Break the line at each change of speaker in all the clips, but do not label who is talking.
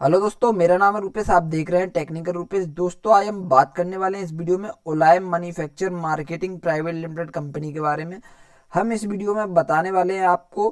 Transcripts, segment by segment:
Hello दोस्तों, मेरा नाम है रूपेश। आप देख रहे हैं टेक्निकल रूपेश। दोस्तों, आज हम बात करने वाले हैं इस वीडियो में ओलाइम manufacture marketing private limited company के बारे में। हम इस वीडियो में बताने वाले हैं आपको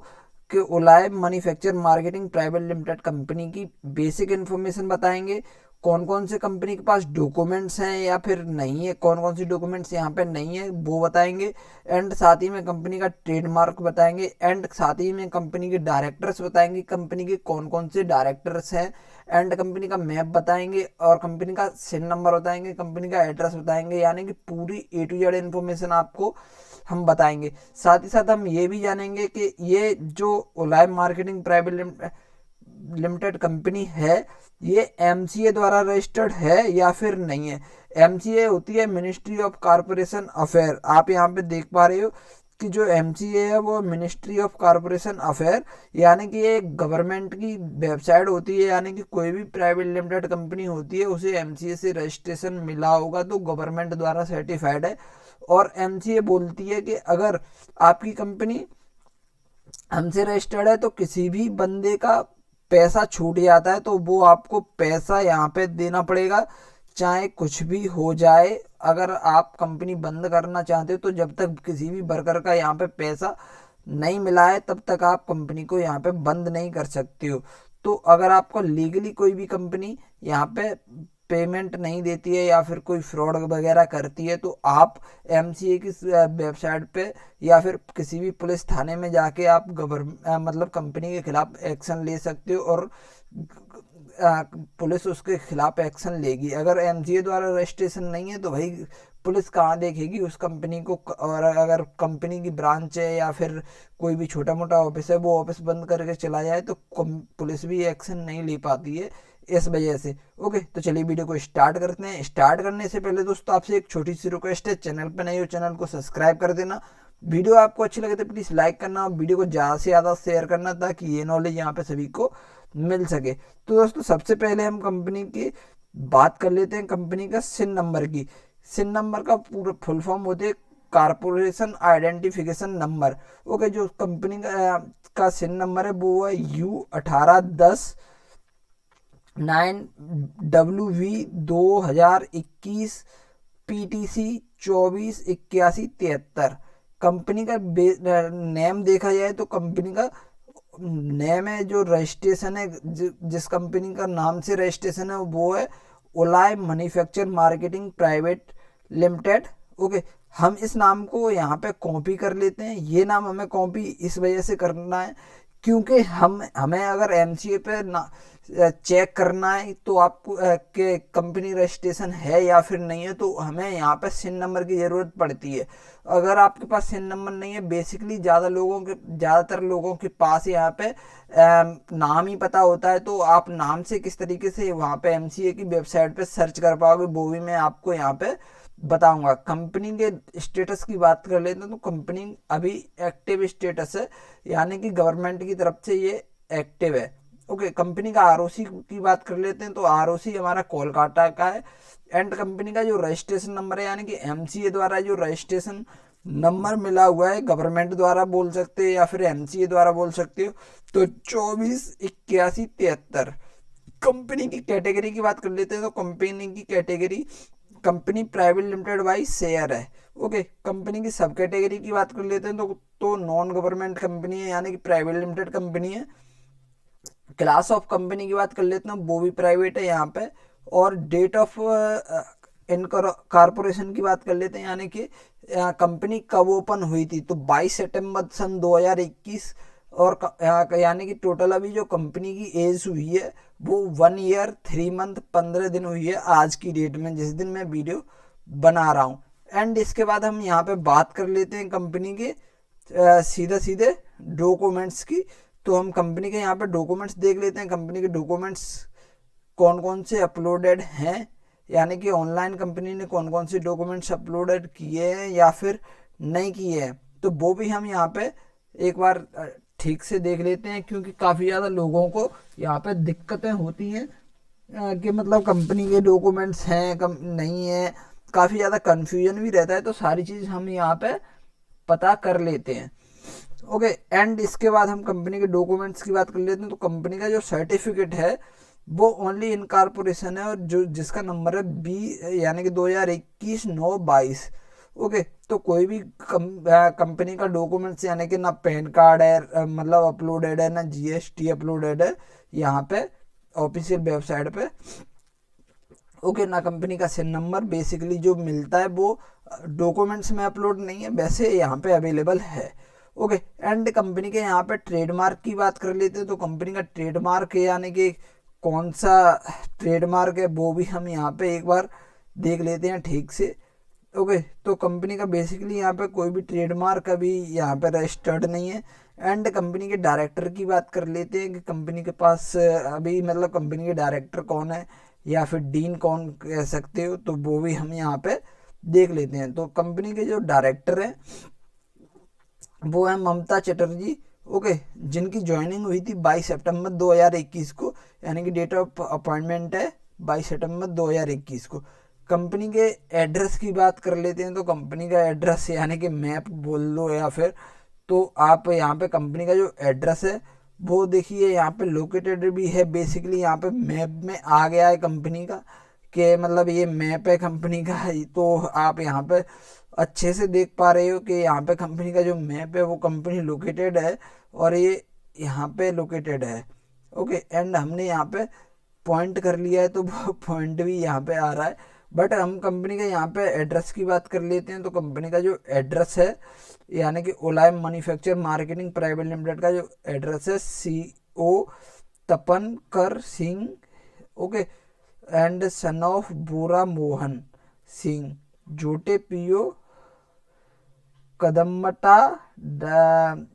कि ओलाइम manufacture marketing private limited company की बेसिक इन्फॉर्मेशन बताएंगे। कौन कौन से कंपनी के पास डॉक्यूमेंट्स हैं या फिर नहीं है, कौन कौन सी डॉक्यूमेंट्स यहाँ पे नहीं है वो बताएंगे। एंड साथ ही में कंपनी का ट्रेडमार्क बताएंगे। एंड साथ ही में कंपनी के डायरेक्टर्स बताएंगे, कंपनी के कौन कौन से डायरेक्टर्स हैं। एंड कंपनी का मैप बताएंगे और कंपनी का सिन नंबर बताएंगे, कंपनी का एड्रेस बताएंगे। यानी कि पूरी A to Z इन्फॉर्मेशन आपको हम बताएंगे। साथ ही साथ हम ये भी जानेंगे कि ये जो ओलाइम मार्केटिंग प्राइवेट लिमिटेड कंपनी है, ये MCA द्वारा रजिस्टर्ड है या फिर नहीं है। MCA होती है मिनिस्ट्री ऑफ कॉरपोरेशन अफेयर। आप यहाँ पे देख पा रहे हो कि जो MCA है वो मिनिस्ट्री ऑफ कॉरपोरेशन अफेयर, यानी कि ये गवर्नमेंट की वेबसाइट होती है। यानी कि कोई भी प्राइवेट लिमिटेड कंपनी होती है उसे MCA से रजिस्ट्रेशन मिला होगा तो गवर्नमेंट द्वारा सर्टिफाइड है। और MCA बोलती है कि अगर आपकी कंपनी हमसे रजिस्टर्ड है तो किसी भी बंदे का पैसा छूट जाता है तो वो आपको पैसा यहाँ पे देना पड़ेगा, चाहे कुछ भी हो जाए। अगर आप कंपनी बंद करना चाहते हो तो जब तक किसी भी वर्कर का यहाँ पे पैसा नहीं मिला है तब तक आप कंपनी को यहाँ पे बंद नहीं कर सकते हो। तो अगर आपको लीगली कोई भी कंपनी यहाँ पे पेमेंट नहीं देती है या फिर कोई फ्रॉड वगैरह करती है तो आप MCA की वेबसाइट पे या फिर किसी भी पुलिस थाने में जाके आप मतलब कंपनी के खिलाफ एक्शन ले सकते हो और पुलिस उसके खिलाफ एक्शन लेगी। अगर MCA द्वारा रजिस्ट्रेशन नहीं है तो भाई पुलिस कहाँ देखेगी उस कंपनी को। और अगर कंपनी की ब्रांच है या फिर कोई भी छोटा मोटा ऑफिस है, वो ऑफिस बंद करके चला जाए तो पुलिस भी एक्शन नहीं ले पाती है इस वजह से। ओके, तो चलिए वीडियो को स्टार्ट करते हैं। स्टार्ट करने से पहले दोस्तों आपसे एक छोटी सी रिक्वेस्ट है, चैनल पर नए हो चैनल को सब्सक्राइब कर देना। वीडियो आपको अच्छी लगे तो प्लीज़ लाइक करना और वीडियो को ज़्यादा से ज़्यादा शेयर करना ताकि ये नॉलेज यहाँ पे सभी को मिल सके। तो दोस्तों सबसे पहले हम कंपनी की बात कर लेते हैं, कंपनी का सिन नंबर की। सिन नंबर का पूरा फुल फॉर्म होते हैं कारपोरेशन आइडेंटिफिकेशन नंबर। ओके, जो कंपनी का सिन नंबर है वो है U1810-9WV 2021 PTC 248173। कंपनी का नेम देखा जाए तो कंपनी का नेम है, जो रजिस्ट्रेशन है जिस कंपनी का नाम से रजिस्ट्रेशन है वो है ओलाइम manufacture marketing private limited. Okay, हम इस नाम को यहाँ पे कॉपी कर लेते हैं। ये नाम हमें कॉपी इस वजह से करना है क्योंकि हमें अगर MCA पे ना चेक करना है तो आपको के कंपनी रजिस्ट्रेशन है या फिर नहीं है तो हमें यहाँ पे सिन नंबर की ज़रूरत पड़ती है। अगर आपके पास सिन नंबर नहीं है, बेसिकली ज़्यादातर लोगों के पास यहाँ पे नाम ही पता होता है, तो आप नाम से किस तरीके से वहाँ पे MCA की वेबसाइट पे सर्च कर पाओगे वो भी मैं आपको यहाँ पे बताऊंगा। कंपनी के स्टेटस की बात कर लेते हैं तो कंपनी अभी एक्टिव स्टेटस है, यानी कि गवर्नमेंट की तरफ से ये एक्टिव है। ओके, कंपनी का ROC की बात कर लेते हैं तो ROC हमारा कोलकाता का है। एंड कंपनी का जो रजिस्ट्रेशन नंबर है, यानी कि MCA द्वारा जो रजिस्ट्रेशन नंबर मिला हुआ है, गवर्नमेंट द्वारा बोल सकते हो या फिर MCA द्वारा बोल सकते हो, तो 248173। कंपनी की कैटेगरी की बात कर लेते हैं तो कंपनी की category company private limited by share है। ओके, कंपनी की सब कैटेगरी की बात कर लेते हैं तो नॉन गवर्नमेंट कंपनी है, यानी कि प्राइवेट लिमिटेड कंपनी है। क्लास ऑफ कंपनी की बात कर लेते हैं वो भी प्राइवेट है यहाँ पे। और डेट ऑफ कारपोरेशन की बात कर लेते हैं, यानी कि कंपनी कब ओपन हुई थी तो 22 सितंबर सन 2021। और यानी कि टोटल अभी जो कंपनी की एज हुई है वो 1 ईयर 3 मंथ 15 दिन हुई है आज की डेट में, जिस दिन मैं वीडियो बना रहा हूँ। एंड इसके बाद हम यहाँ पे बात कर लेते हैं कंपनी के सीधे सीधे डॉक्यूमेंट्स की। तो हम कंपनी के यहाँ पे डॉक्यूमेंट्स देख लेते हैं, कंपनी के डॉक्यूमेंट्स कौन कौन से अपलोडेड हैं, यानी कि ऑनलाइन कंपनी ने कौन कौन से डॉक्यूमेंट्स अपलोडेड किए हैं या फिर नहीं किए हैं, तो वो भी हम यहाँ पे एक बार ठीक से देख लेते हैं। क्योंकि काफ़ी ज़्यादा लोगों को यहाँ पे दिक्कतें होती हैं कि मतलब कंपनी के डॉक्यूमेंट्स हैं कम नहीं है, काफ़ी ज़्यादा कन्फ्यूजन भी रहता है, तो सारी चीज़ हम यहाँ पे पता कर लेते हैं। ओके, एंड इसके बाद हम कंपनी के डॉक्यूमेंट्स की बात कर लेते हैं तो कंपनी का जो सर्टिफिकेट है वो ओनली इनकॉर्पोरेशन है, और जो जिसका नंबर है यानी कि 2021-9-22। ओके, तो कोई भी कंपनी का डॉक्यूमेंट्स यानी कि ना पैन कार्ड है मतलब अपलोडेड है, ना जीएसटी अपलोडेड है यहाँ पे ऑफिशियल वेबसाइट पे। ओके, ना कंपनी का सिन नंबर बेसिकली जो मिलता है वो डॉक्यूमेंट्स में अपलोड नहीं है, वैसे यहाँ पे अवेलेबल है। ओके, एंड कंपनी के यहाँ पे ट्रेडमार्क की बात कर लेते हैं, तो कंपनी का ट्रेडमार्क है यानी कि कौन सा ट्रेडमार्क है वो भी हम यहाँ पे एक बार देख लेते हैं ठीक से। ओके, तो कंपनी का बेसिकली यहाँ पे कोई भी ट्रेडमार्क अभी यहाँ पे रजिस्टर्ड नहीं है। एंड कंपनी के डायरेक्टर की बात कर लेते हैं कि कंपनी के पास अभी मतलब कंपनी के डायरेक्टर कौन है या फिर डीन कौन कह सकते हो, तो वो भी हम यहाँ पे देख लेते हैं। तो कंपनी के जो डायरेक्टर हैं वो है ममता चटर्जी। ओके, जिनकी ज्वाइनिंग हुई थी 22 सितंबर 2021 को, यानी कि डेट ऑफ अपॉइंटमेंट है 22 सितंबर 2021 को। कंपनी के एड्रेस की बात कर लेते हैं, तो कंपनी का एड्रेस यानी कि मैप बोल लो या फिर, तो आप यहाँ पे कंपनी का जो एड्रेस है वो देखिए यहाँ पे लोकेटेड भी है, बेसिकली यहाँ पे मैप में आ गया है कंपनी का, कि मतलब ये मैप है कंपनी का। तो आप यहाँ पे अच्छे से देख पा रहे हो कि यहाँ पे कंपनी का जो मैप है वो कंपनी लोकेटेड है, और ये यहाँ पे लोकेटेड है। ओके, एंड हमने यहाँ पे पॉइंट कर लिया है, तो वो पॉइंट भी यहाँ पे आ रहा है। बट हम कंपनी के यहाँ पे एड्रेस की बात कर लेते हैं, तो कंपनी का जो एड्रेस है यानी कि ओलायम मैन्युफैक्चर मार्केटिंग प्राइवेट लिमिटेड का जो एड्रेस है, CO Tapan Kar Singh. Okay, and son of Bora Mohan Singh, जोटे पीओ कदमटा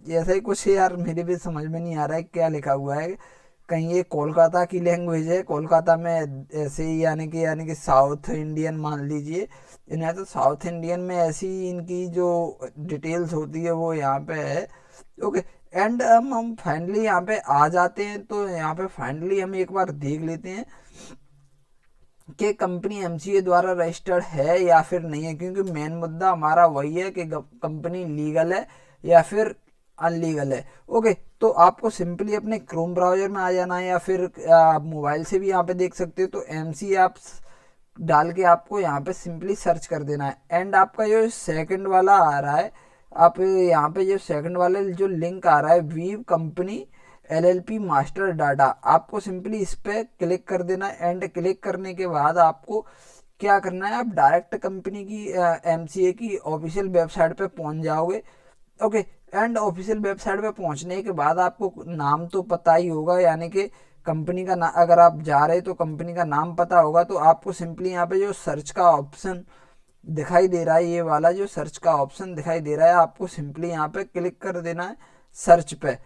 ऐसा ही कुछ है यार, मेरे भी समझ में नहीं आ रहा है क्या लिखा हुआ है। कहीं ये कोलकाता की लैंग्वेज है, कोलकाता में ऐसे ही यानी कि साउथ इंडियन मान लीजिए, इन्हें तो साउथ इंडियन में ऐसी इनकी जो डिटेल्स होती है वो यहाँ पे है। ओके, एंड हम फाइनली यहाँ पे आ जाते हैं, तो यहाँ पे फाइनली हम एक बार देख लेते हैं कि कंपनी MCA द्वारा रजिस्टर्ड है या फिर नहीं है, क्योंकि मेन मुद्दा हमारा वही है कि कंपनी लीगल है या फिर अनलीगल है। ओके, तो आपको सिंपली अपने क्रोम ब्राउजर में आ जाना है, या फिर आप मोबाइल से भी यहाँ पे देख सकते हो, तो MCA आप डाल के आपको यहाँ पे सिंपली सर्च कर देना है। एंड आपका जो सेकंड वाला आ रहा है, आप यहाँ पे जो सेकंड वाला जो लिंक आ रहा है weave company LLP master data, आपको सिंपली इस पर क्लिक कर देना है। एंड क्लिक करने के बाद आपको क्या करना है, आप डायरेक्ट कंपनी की MCA की ऑफिशियल वेबसाइट पे पहुंच जाओगे। ओके, एंड ऑफिशियल वेबसाइट पे पहुंचने के बाद आपको नाम तो पता ही होगा, यानी कि कंपनी का अगर आप जा रहे तो कंपनी का नाम पता होगा, तो आपको सिंपली यहाँ पे जो सर्च का ऑप्शन दिखाई दे रहा है, ये वाला जो सर्च का ऑप्शन दिखाई दे रहा है, आपको सिंपली यहाँ पे क्लिक कर देना है सर्च पे।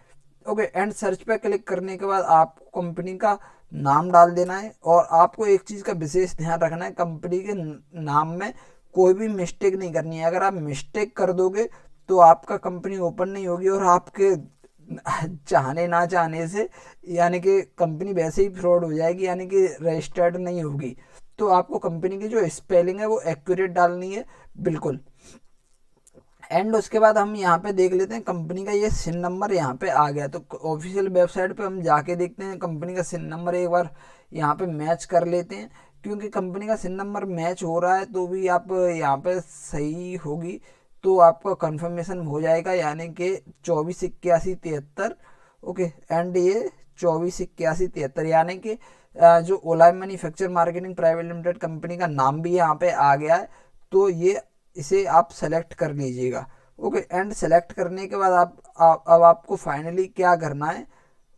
ओके, एंड सर्च पे क्लिक करने के बाद आपको कंपनी का नाम डाल देना है, और आपको एक चीज़ का विशेष ध्यान रखना है, कंपनी के नाम में कोई भी मिस्टेक नहीं करनी है। अगर आप मिस्टेक कर दोगे तो आपका कंपनी ओपन नहीं होगी, और आपके चाहने ना चाहने से यानी कि कंपनी वैसे ही फ्रॉड हो जाएगी, यानी कि रजिस्टर्ड नहीं होगी। तो आपको कंपनी की जो स्पेलिंग है वो एक्यूरेट डालनी है बिल्कुल। एंड उसके बाद हम यहाँ पे देख लेते हैं कंपनी का ये सिन नंबर यहाँ पे आ गया, तो ऑफिशियल वेबसाइट पे हम जाके देखते हैं कंपनी का सिन नंबर एक बार यहाँ पे मैच कर लेते हैं, क्योंकि कंपनी का सिन नंबर मैच हो रहा है तो भी आप यहाँ पे सही होगी, तो आपका कंफर्मेशन हो जाएगा, यानी कि 248173। ओके, एंड ये 248173 यानी कि जो ओला manufacture marketing private limited company का नाम भी यहाँ पे आ गया है, तो ये इसे आप सेलेक्ट कर लीजिएगा। ओके, एंड सेलेक्ट करने के बाद अब आपको फाइनली क्या करना है,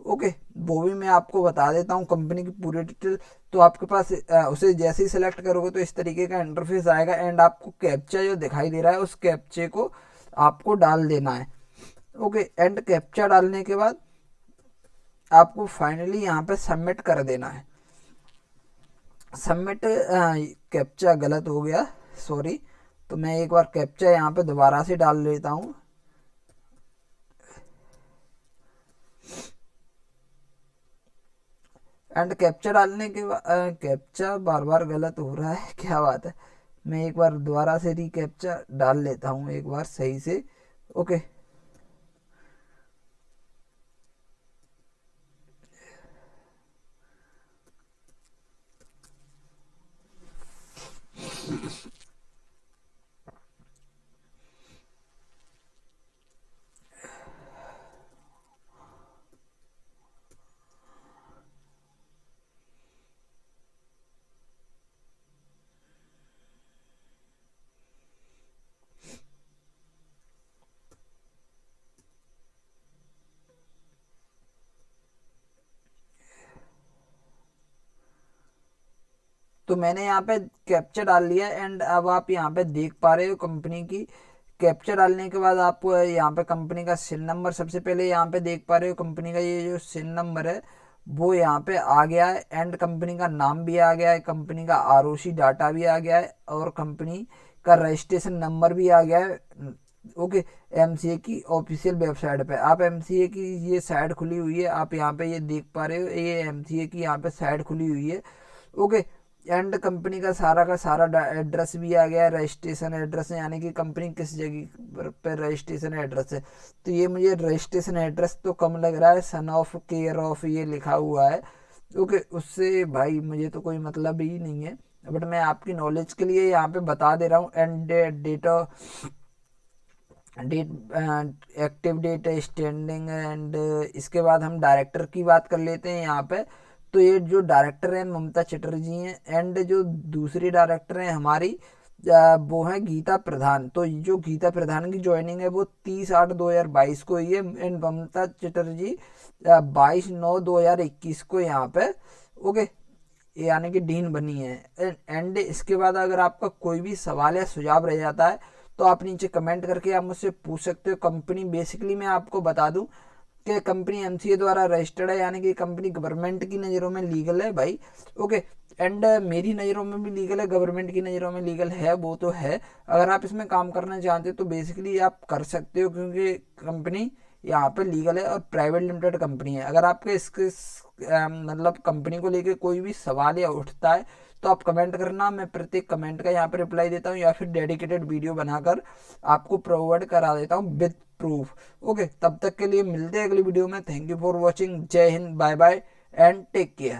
ओके, वो भी मैं आपको बता देता हूँ कंपनी की पूरी डिटेल। तो आपके पास उसे जैसे ही सेलेक्ट करोगे तो इस तरीके का इंटरफेस आएगा, एंड आपको कैप्चा जो दिखाई दे रहा है उस कैप्चे को आपको डाल देना है। ओके, एंड कैप्चा डालने के बाद आपको फाइनली यहाँ पे सबमिट कर देना है। सबमिट कैप्चा गलत हो गया, सॉरी, तो मैं एक बार कैप्चा यहाँ पे दोबारा से डाल लेता हूँ। एंड कैप्चा डालने के बाद कैप्चा बार बार गलत हो रहा है, क्या बात है, मैं एक बार दोबारा से कैप्चा डाल लेता हूँ एक बार सही से। ओके, तो मैंने यहाँ पे कैप्चा डाल लिया एंड अब आप यहाँ पे देख पा रहे हो कंपनी की। कैप्चा डालने के बाद आपको यहाँ पे कंपनी का सिन नंबर, सबसे पहले यहाँ पे देख पा रहे हो कंपनी का ये जो सिन नंबर है वो यहाँ पे आ गया है एंड कंपनी का नाम भी आ गया है, कंपनी का आरओसी डाटा भी आ गया है और कंपनी का रजिस्ट्रेशन नंबर भी आ गया है। ओके, एमसीए की ऑफिशियल वेबसाइट पे आप एमसीए की ये साइट खुली हुई है, आप यहाँ पे ये देख पा रहे हो, ये एमसीए की यहाँ पे साइट खुली हुई है। ओके, एंड कंपनी का सारा एड्रेस भी आ गया है, रजिस्ट्रेशन एड्रेस है, यानी कि कंपनी किस जगह पे रजिस्ट्रेशन एड्रेस है। तो ये मुझे रजिस्ट्रेशन एड्रेस तो कम लग रहा है, सन ऑफ केयर ऑफ ये लिखा हुआ है। ओके, उससे भाई मुझे तो कोई मतलब ही नहीं है, बट मैं आपकी नॉलेज के लिए यहाँ पे बता दे रहा हूँ। And date active date standing and इसके बाद हम डायरेक्टर की बात कर लेते हैं यहाँ पे। तो ये जो डायरेक्टर हैं ममता चटर्जी हैं एंड जो दूसरी डायरेक्टर हैं हमारी वो है गीता प्रधान। तो जो गीता प्रधान की ज्वाइनिंग है वो 30/8/2022 को हुई है एंड ममता चटर्जी 22/9/2021 को यहाँ पे ओके यानी कि डीन बनी है। एंड इसके बाद अगर आपका कोई भी सवाल या सुझाव रह जाता है तो आप नीचे कमेंट करके आप मुझसे पूछ सकते हो। कंपनी बेसिकली मैं आपको बता दूं कि कंपनी एमसीए द्वारा रजिस्टर्ड है, यानी कि कंपनी गवर्नमेंट की नज़रों में लीगल है भाई। ओके, एंड मेरी नज़रों में भी लीगल है, गवर्नमेंट की नज़रों में लीगल है, वो तो है। अगर आप इसमें काम करना चाहते हो तो बेसिकली आप कर सकते हो, क्योंकि कंपनी यहाँ पे लीगल है और प्राइवेट लिमिटेड कंपनी है। अगर आपके इसके मतलब कंपनी को लेके कोई भी सवाल या उठता है तो आप कमेंट करना, मैं प्रत्येक कमेंट का यहाँ पे रिप्लाई देता हूँ या फिर डेडिकेटेड वीडियो बनाकर आपको प्रोवाइड करा देता हूँ विद प्रूफ। ओके, तब तक के लिए मिलते हैं अगली वीडियो में। Thank you for watching. जय हिंद, bye bye and take care.